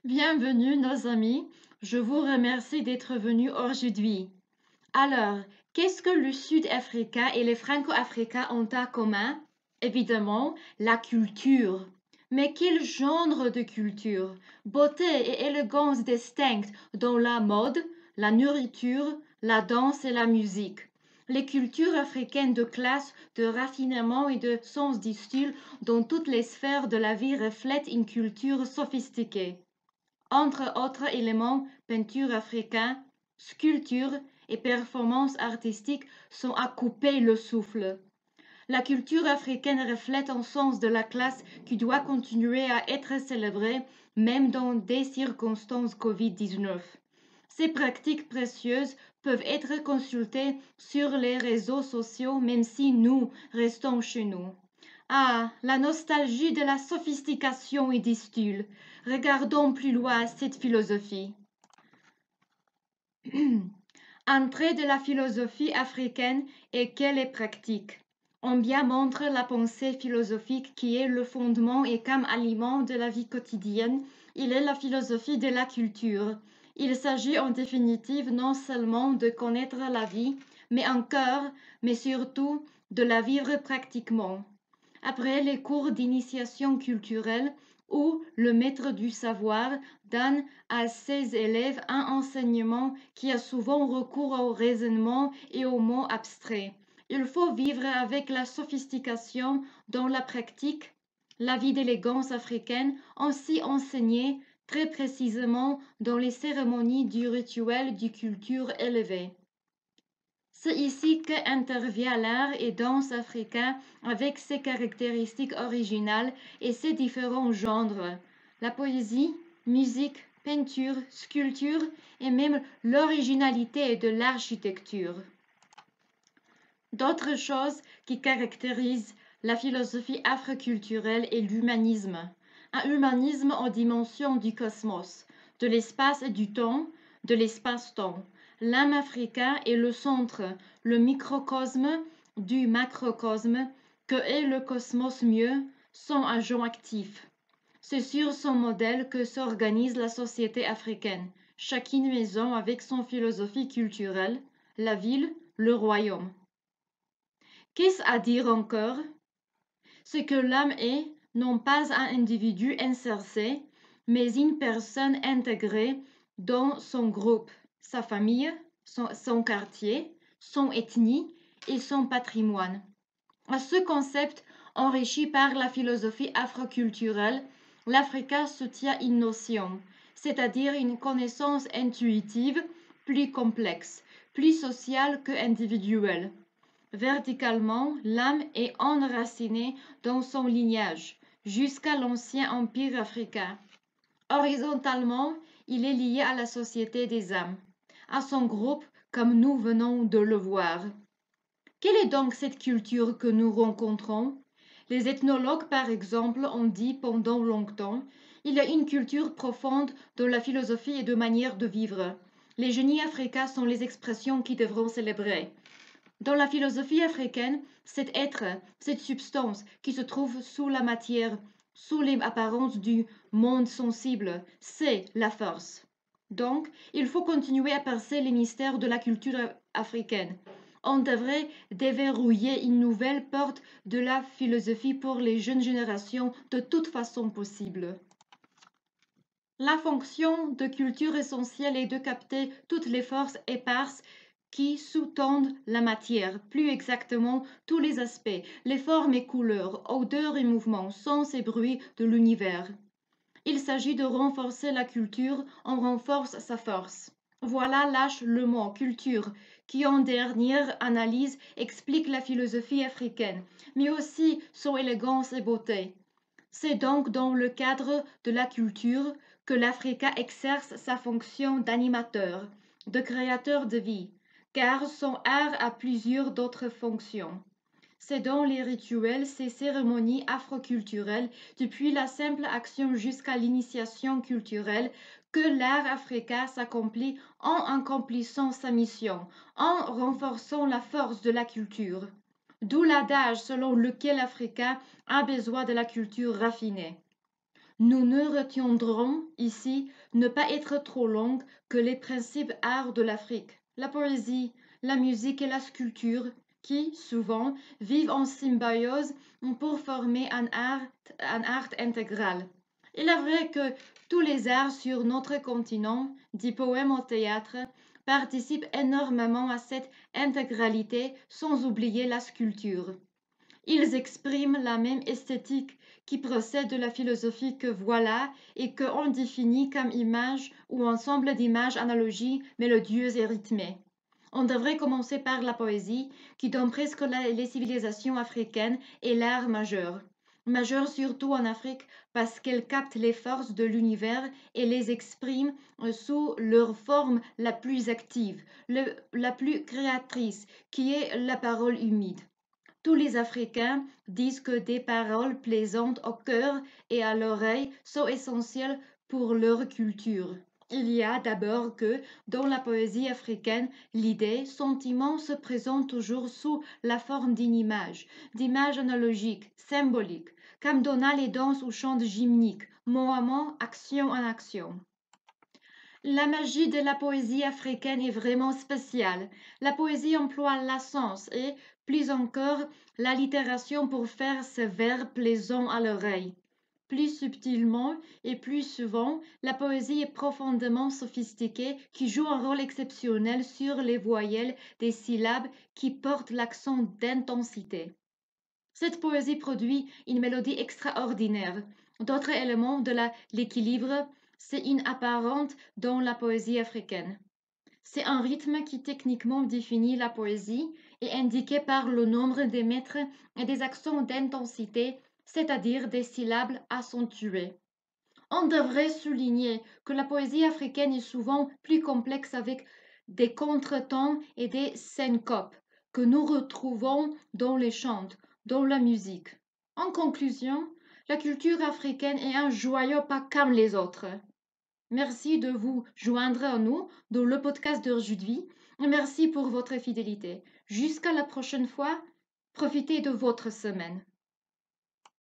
Bienvenue, nos amis. Je vous remercie d'être venus aujourd'hui. Alors, qu'est-ce que le Sud-Africain et les Franco-Africains ont en commun? Évidemment, la culture. Mais quel genre de culture? Beauté et élégance distinctes dans la mode, la nourriture, la danse et la musique. Les cultures africaines de classe, de raffinement et de sens du style dans toutes les sphères de la vie reflètent une culture sophistiquée. Entre autres éléments, peinture africaine, sculpture et performances artistiques sont à couper le souffle. La culture africaine reflète un sens de la classe qui doit continuer à être célébré même dans des circonstances Covid-19. Ces pratiques précieuses peuvent être consultées sur les réseaux sociaux même si nous restons chez nous. Ah, la nostalgie de la sophistication et du style. Regardons plus loin cette philosophie. Un trait de la philosophie africaine est qu'elle est pratique. On bien montre la pensée philosophique qui est le fondement et comme aliment de la vie quotidienne, il est la philosophie de la culture. Il s'agit en définitive non seulement de connaître la vie, mais surtout de la vivre pratiquement. Après les cours d'initiation culturelle où le maître du savoir donne à ses élèves un enseignement qui a souvent recours au raisonnement et aux mots abstraits. Il faut vivre avec la sophistication dans la pratique, la vie d'élégance africaine, ainsi enseignée très précisément dans les cérémonies du rituel du culture élevée. C'est ici qu'intervient l'art et danse africain avec ses caractéristiques originales et ses différents genres. La poésie, musique, peinture, sculpture et même l'originalité de l'architecture. D'autres choses qui caractérisent la philosophie afroculturelle est l'humanisme. Un humanisme en dimension du cosmos, de l'espace et du temps, de l'espace-temps. L'âme africain est le centre, le microcosme du macrocosme, que est le cosmos mieux, son agent actif. C'est sur son modèle que s'organise la société africaine, chacune maison avec son philosophie culturelle, la ville, le royaume. Qu'est-ce à dire encore? C'est que l'âme est non pas un individu inséré, mais une personne intégrée dans son groupe, sa famille, son quartier, son ethnie et son patrimoine. À ce concept enrichi par la philosophie afroculturelle, l'Africa soutient une notion, c'est-à-dire une connaissance intuitive plus complexe, plus sociale que individuelle. Verticalement, l'âme est enracinée dans son lignage, jusqu'à l'ancien empire africain. Horizontalement, il est lié à la société des âmes, à son groupe comme nous venons de le voir. Quelle est donc cette culture que nous rencontrons? Les ethnologues, par exemple, ont dit pendant longtemps, il y a une culture profonde dans la philosophie et de manière de vivre. Les génies africains sont les expressions qui devront célébrer. Dans la philosophie africaine, cet être, cette substance qui se trouve sous la matière, sous les apparences du monde sensible, c'est la force. Donc, il faut continuer à percer les mystères de la culture africaine. On devrait déverrouiller une nouvelle porte de la philosophie pour les jeunes générations de toute façon possible. La fonction de culture essentielle est de capter toutes les forces éparses qui sous-tendent la matière, plus exactement tous les aspects, les formes et couleurs, odeurs et mouvements, sons et bruits de l'univers. Il s'agit de renforcer la culture, on renforce sa force. Voilà lâche le mot culture, qui en dernière analyse explique la philosophie africaine, mais aussi son élégance et beauté. C'est donc dans le cadre de la culture que l'Africa exerce sa fonction d'animateur, de créateur de vie, car son art a plusieurs d'autres fonctions. C'est dans les rituels, ces cérémonies afroculturelles, depuis la simple action jusqu'à l'initiation culturelle, que l'art africain s'accomplit en accomplissant sa mission, en renforçant la force de la culture. D'où l'adage selon lequel l'Africain a besoin de la culture raffinée. Nous ne retiendrons ici ne pas être trop longues que les principes arts de l'Afrique, la poésie, la musique et la sculpture, qui, souvent, vivent en symbiose pour former un art intégral. Il est vrai que tous les arts sur notre continent, du poème au théâtre, participent énormément à cette intégralité sans oublier la sculpture. Ils expriment la même esthétique qui procède de la philosophie que voilà et qu'on définit comme image ou ensemble d'images analogies mélodieuses et rythmées. On devrait commencer par la poésie, qui dans presque les civilisations africaines est l'art majeur. Majeur surtout en Afrique parce qu'elle capte les forces de l'univers et les exprime sous leur forme la plus active, la plus créatrice, qui est la parole humide. Tous les Africains disent que des paroles plaisantes au cœur et à l'oreille sont essentielles pour leur culture. Il y a d'abord que, dans la poésie africaine, l'idée, sentiment se présente toujours sous la forme d'une image, d'images analogiques, symboliques, comme dans les danses ou chants gymniques, mot à mot, action en action. La magie de la poésie africaine est vraiment spéciale. La poésie emploie l'essence et, plus encore, l'allitération pour faire ces vers plaisants à l'oreille. Plus subtilement et plus souvent, la poésie est profondément sophistiquée qui joue un rôle exceptionnel sur les voyelles des syllabes qui portent l'accent d'intensité. Cette poésie produit une mélodie extraordinaire. D'autres éléments de l'équilibre, c'est inapparente dans la poésie africaine. C'est un rythme qui techniquement définit la poésie et indiqué par le nombre des mètres et des accents d'intensité, c'est-à-dire des syllabes accentuées. On devrait souligner que la poésie africaine est souvent plus complexe avec des contretemps et des syncopes que nous retrouvons dans les chants, dans la musique. En conclusion, la culture africaine est un joyau pas comme les autres. Merci de vous joindre à nous dans le podcast d'aujourd'hui et merci pour votre fidélité. Jusqu'à la prochaine fois, profitez de votre semaine.